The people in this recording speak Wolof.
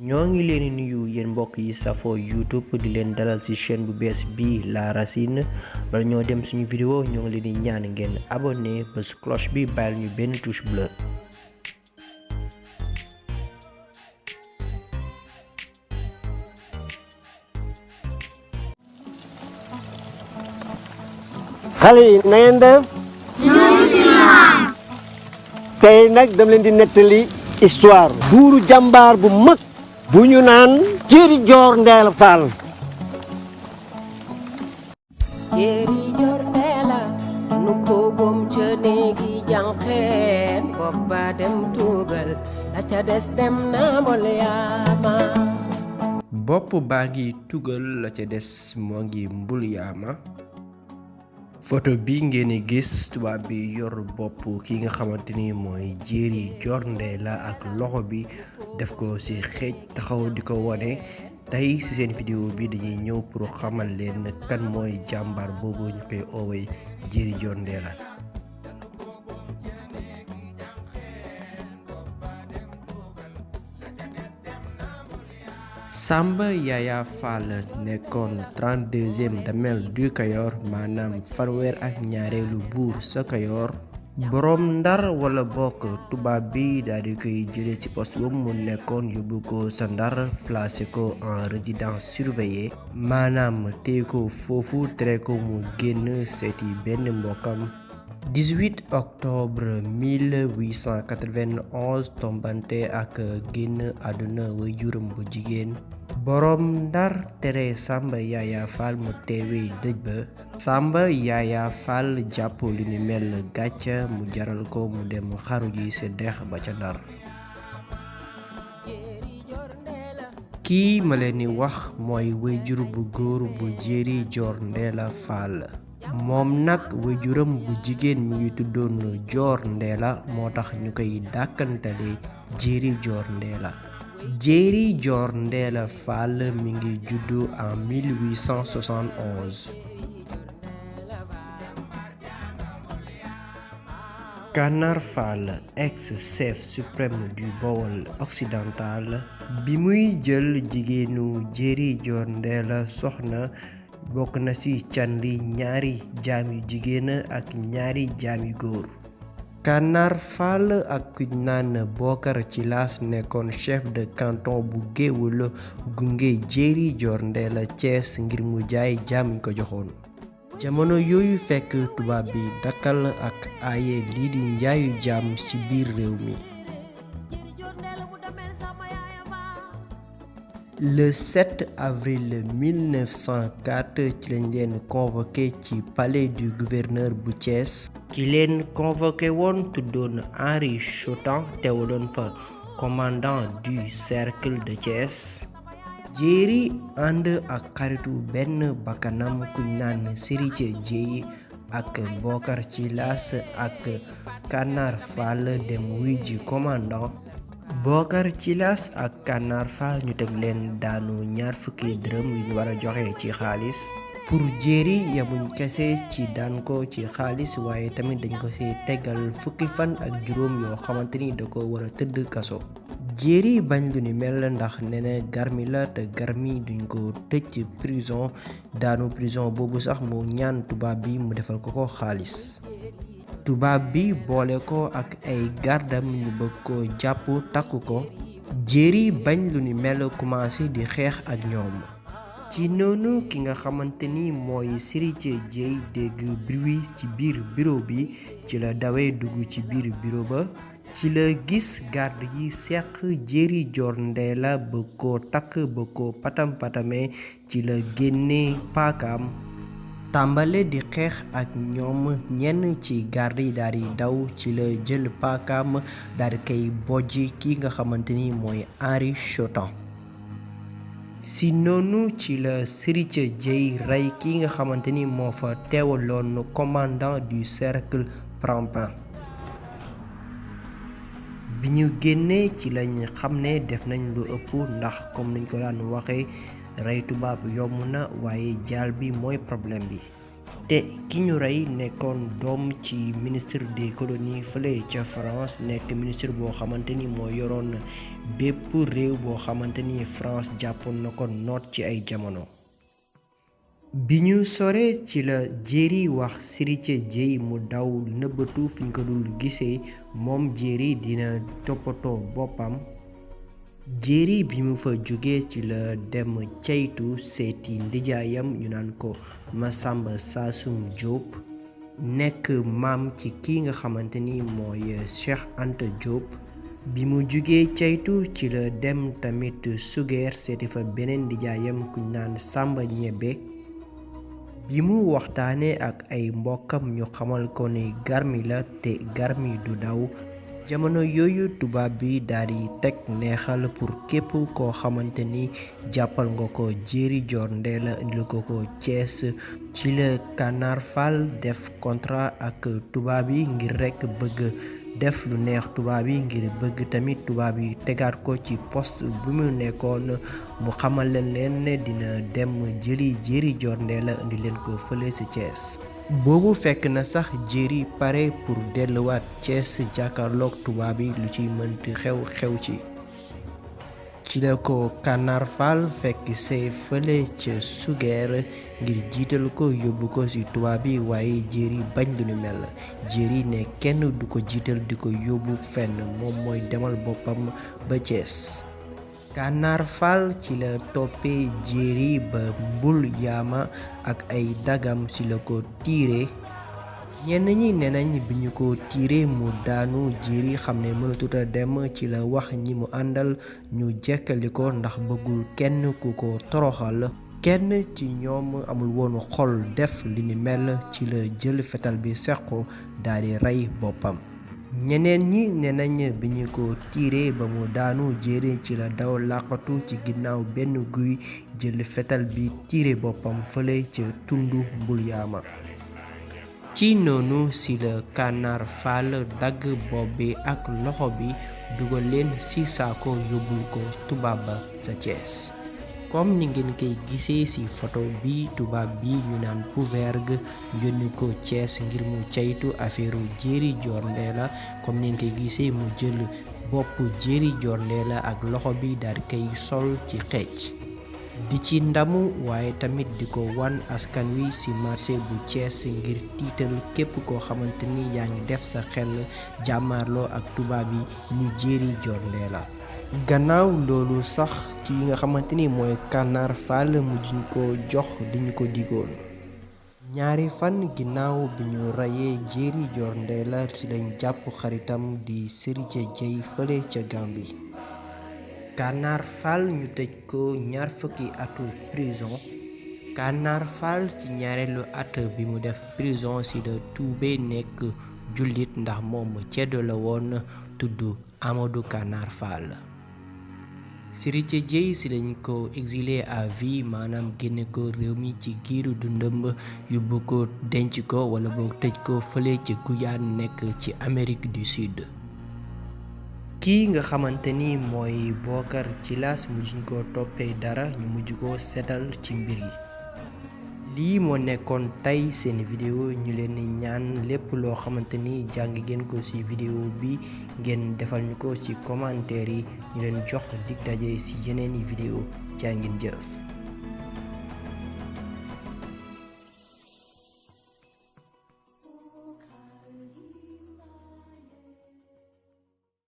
ñoo ngi leen di nuyu yéen mbokk yi safoo YouTube di leen dalal ci chaîne bu bees bi La Racine bala ñoo dem suñu vidéo ñoo ngi leen di ñaan ngeen abonné bés cloche bi bàyyil ñu benn touche bleu. xale yi na ngeen def tey nag dama leen di nettali histoire buuru jàmbaar bu mag bu ñu naan Jéeri Joor Ndeela Faal. Jéeri Joor Ndeela nu ko bom ca néegi jànqeen bopp ba dem tuugal la ca des dem na mbol yaama. bopp baa ngi tugal la ca des moo ngi mbul yaama. photo bi ngeen di gis tubaab bi yor bopp ki nga xamante ni mooy Jéeri Joor Ndeela ak loxo bi def ko ci xeej taxaw di ko wone tey ci seen vidéo bi dañuy ñëw pour xamal leen kan mooy jàmbaar boobu ñu koy oowee Jéeri Joor Ndeela. Samba Yaya Fall nekkoon 32e damel du Kayor maanaam fanweer ak ñaareelu buur sa Kayor boroom Ndar wala bokk tubaab bi daal di koy jële ci poste boobu mu nekkoon yóbbu ko sa Ndar placé ko en résidence surveillée maanaam téye ko foofu tere ko mu génn seeti benn mbokkam. 18 octobre 1891 tombante ak génn àdduna waajuram bu jigéen boroom Ndar tere Samba Yaya Fall mu teewee dëj ba. Samba Yaya Fall jàpp li ni mel gàcca mu jaral ko mu dem xaru ji ci dex ba ca Ndar. kii ma leen di wax mooy waajur bu góor bu Jéeri Joor Ndeela Fall. moom nag waajuram bu jigéen mi ngi tuddoon Joor Ndeela moo tax ñu koy dàkkantale Jéeri Joor Ndeela. Jéeri Joor Ndeela Fall mi ngi juddu en 1871. Kanar Fall ex-chef suprême du Bawol occidental bi muy jël jigéenu Jéeri Joor Ndeela soxna bokk na ci candi ñaari jaam yu jigéen ak ñaari jaam yu góor. Kanar Fall ak kuñ naan Bokar Cilaas nekkoon chef de canton bu Géewul gunge Jéeri Joor Ndeela Cees ngir mu jaay jaam ñu ko joxoon. jamono yooyu fekk tubaab bi dakkal ak aaye lii di njaayu jaam ci biir réew mi. Le 7 avril 1904 ci lañ leen convoqué ci palais du gouverneur bu Thiès. ki leen convoqué woon tuddoon Henri Chotan teewaloon fa commandant du cercle de Thiès. Jéeri ànd ak xaritu benn bakkanam kuñ naan Serigne Jéey ak Bokar Cilaas ak Kanar Fall dem wuy ji commandant. Bokar Cilaas ak Kanar Fall ñu teg leen daanu 20 dërëm yu ñu war a joxe ci xaalis. pour Jéeri yamuñ kese ci daan ko ci xaalis waaye tamit dañ ko ci tegal fukki fan ak juróom yoo xamante ni da ko war a tëdd kaso. Jéeri bañ lu ni mel ndax nee na garmi la te garmi duñ ko tëj ci prison daanu prison boobu sax mu ñaan tubaab bi mu defal ko xaalis. tubaab bi boole ko ak ay gardam ñu bëgg ko jàpp takku ko. Jéeri bañ lu ni mel commencé di xeex ak ñoom. ci noonu ki nga xamante ni mooy Serigne Jéey dégg bruit ci biir bureau bi ci la dawee dugg ci biir bureau ba. ci la gis garde yi seq Jéeri Joor Ndeela ba ko takk ba ko patam-patame ci la génne paakaam tàmbale di xeex ak ñoom. ñenn ci garde yi daal di daw ci la jël paakaam daal di koy bojj ki nga xamante ni mooy Henri Chotan. si noonu ci la Serigne Jéey rey ki nga xamante ni moo fa teewaloon commandant du cercle Prampin. bi ñu génnee ci lañ xam ne def nañ lu ëpp ndax comme nañ ko daan waxee rey tubaab yomb na waaye jaal bi mooy problème bi. te ki ñu rey nekkoon doom ci ministre des colonies fële ca France nekk ministre boo xamante ni moo yoroon bépp réew boo xamante ni France jàppoon na ko noot ci ay jamono. bi ñu sore ci la Jerry wax Serigne Dieye mu daw nëbbatu fi ñu ko dul gisee moom Jerry dina toppatoo boppam. Jerry bi mu fa jógee ci la dem ceytu seeti ndijaayam ñu naan ko Massamba Sassoum Diop nekk maam ci ki nga xamante ni mooy Cheikh Anta Diop. bi mu jógee ceytu ci la dem tamit Sugeer seeti fa beneen ndijaayam ku naan Samba Ñebbe. bi mu waxtaanee ak ay mbokkam ñu xamal ko ne garmi la te garmi du daw. jamono yooyu tubaab bi daal di teg neexal pour képp koo xamante ni jàppal nga ko Jerry Dior Ndella indil ko Thiès. ci la Kànnaar Fall def contrat ak tubaab yi ngir rekk bëgg def lu neex tubaab yi ngir bëgg tamit tubaab yi tegaat ko ci poste bu mu nekkoon. mu xamal leen ne dina dem jëli Jerry Dior Ndella indi leen ko fële ci Thiès. boobu fekk na sax Jerry pare pour delluwaat Thiès jàkkaarloog tubaab yi lu ciy mënti xew ci. ci la ko Kànnaar Fall fekk see fële ca Sugeer ngir jiital ko yóbbu ko ci tubaab yi waaye Jerry bañ lu ñu mel. Jerry ne kenn du ko jiital di ko yóbbu fenn moom mooy demal boppam ba Thiès. Kànnaar Fall ci la toppee Jerry ba Mbul Yaama ak ay dagam ci la ko tiire. ñenn ñi nee nañ bi ñu ko tiire mu daanu Jerry xam ne mënatut a dem ci la wax ñi mu àndal ñu jekkali ko ndax bëggul kenn ku ko toroxal. kenn ci ñoom amul woon xol def li ni mel ci la jël fetal bi seq ko daal di rey boppam. ñeneen ñi nee nañ bi ñu ko tiiree ba mu daanu Jerry ci la daw làqatu ci ginnaaw benn guy jël fetal bi tiire boppam fële ca tundu Mbul Yaama. ci noonu si la Kànnaar Fall dagg bopp bi ak loxo bi dugal leen ci saako yóbbul ko tubaab ba sa Thiès. comme ni ngeen koy gisee ci photo bi tubaab bi ñu naan Pouvergue yónni ko Thiès ngir mu ceytu affaire Jerry Dior Ndella comme ni ngeen koy gisee mu jël bopp Jerry Dior Ndella ak loxo bi daal di koy sol ci xeec di ci ndamu waaye tamit di ko wan askan wi ci marché bu Thiès ngir tiital képp koo xamante ni yaa ngi def sa xel jàmmaarloo ak tubaab yi ni Jerry Dior Ndella. gannaaw loolu sax ci nga xamante ni mooy Kànnaar Fall mujjuñ ko jox diñu ko digoon. ñaari fan ginnaaw bi ñu reyee Jerry Dior Ndella ci lañ jàpp xaritam di Serigne Dieye fële ca Gambie. Kànnaar Fall ñu tëj ko 2 fukki atu prison. Kànnaar Fall ci ñaareelu at bi mu def prison ci la tuube nekk jullit ndax moom ceddo la woon tudd Amadou Kànnaar Fall. Serigne Dieye ci lañ ko exilé à vie maanaam génne ko réew mi ci giiru dundam yóbbu ko denc ko wala boog tëj ko fële ci Guyane nekk ci Amérique du Sud. kii nga xamante ni mooy Bokar Djilass mujjuñ ko toppee dara ñu mujj ko setal ci mbir yi. lii moo nekkoon tey seen vidéo ñu leen di ñaan lépp loo xamante ni jàng ngeen ko ci vidéo bi ngeen defal ñu ko ci commentaire yi ñu leen jox dig daje ci yeneen i vidéo jaa ngeen jëf.